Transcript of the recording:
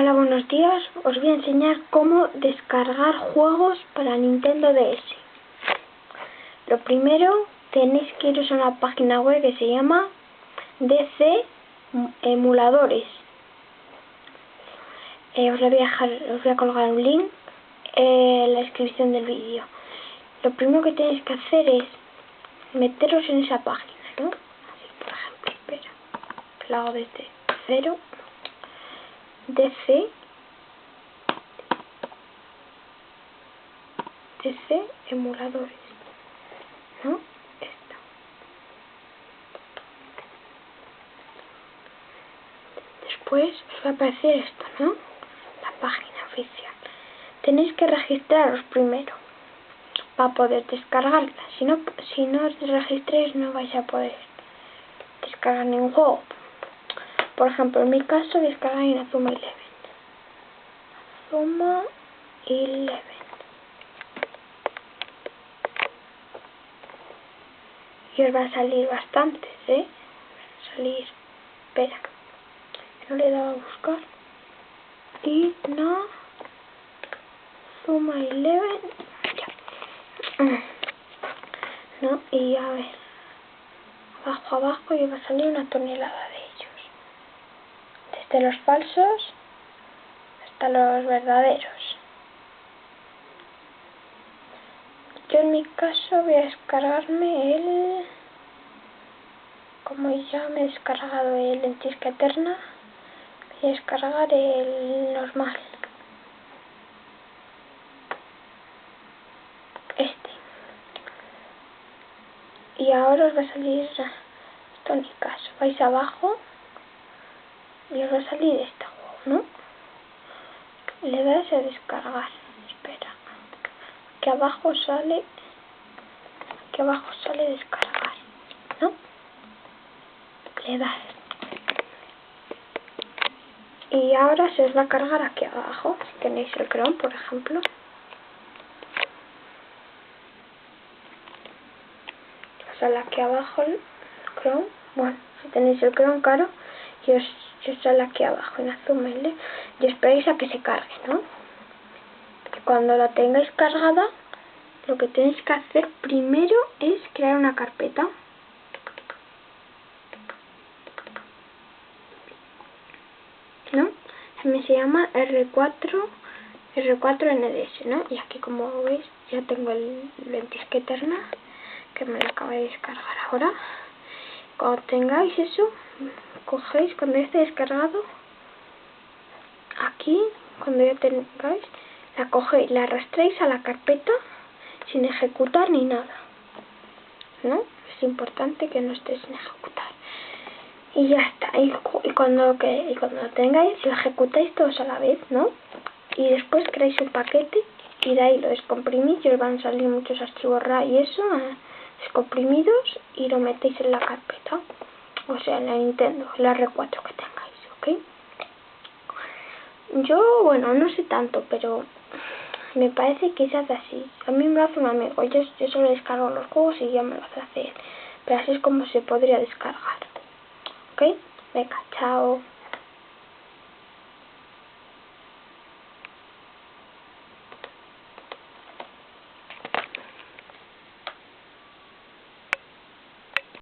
Hola, buenos días. Os voy a enseñar cómo descargar juegos para Nintendo DS. Lo primero, tenéis que iros a una página web que se llama DC Emuladores. Os voy a colgar un link en la descripción del vídeo. Lo primero que tenéis que hacer es meteros en esa página, ¿no? Así, por ejemplo, espera, lo hago desde cero. DC Emuladores, ¿no? Esto. Después os va a aparecer esto, ¿no? La página oficial. Tenéis que registraros primero para poder descargarla. Si no os registréis no vais a poder descargar ningún juego. Por ejemplo, en mi caso descargar Inazuma Eleven. Inazuma Eleven. Y os va a salir bastantes, ¿eh? Salir. Espera. No le he dado a buscar. Inazuma Eleven. Ya. No, y a ver. Abajo y va a salir una tonelada de ellos. Desde los falsos hasta los verdaderos. Yo en mi caso voy a descargarme el... Como ya me he descargado el Lentisca Eterna, voy a descargar el normal. Este. Y ahora os va a salir esto en mi caso. Vais abajo y os va a salir este juego, ¿no? Le dais a descargar. Espera. Aquí abajo sale descargar, ¿no? Le das. Y ahora se os va a cargar aquí abajo. Si tenéis el Chrome, por ejemplo. Sale aquí abajo el Chrome. Bueno, si tenéis el Chrome, claro. Y os sale aquí abajo en Inazuma Eleven. Y esperáis a que se cargue, ¿no? Y cuando la tengáis cargada, lo que tenéis que hacer primero es crear una carpeta. ¿No? También se llama R4NDS, ¿no? Y aquí, como veis, ya tengo el Lentisca Eterna, que me lo acabo de descargar ahora. Cuando tengáis eso, cogéis, cuando ya esté descargado, aquí, cuando ya tengáis, la cogéis, la arrastráis a la carpeta sin ejecutar ni nada, ¿no? Es importante que no esté sin ejecutar. Y ya está. Y cuando lo tengáis, lo ejecutáis todos a la vez, ¿no? Y después creáis un paquete y de ahí lo descomprimís y os van a salir muchos archivos RAR y eso, descomprimidos, y lo metéis en la carpeta. O sea, en la Nintendo, la R4 que tengáis, ¿ok? Yo, bueno, no sé tanto, pero me parece que se hace así. A mí me lo hace un amigo. Yo solo descargo los juegos y ya me lo hace hacer. Pero así es como se podría descargar. ¿Ok? Venga, chao.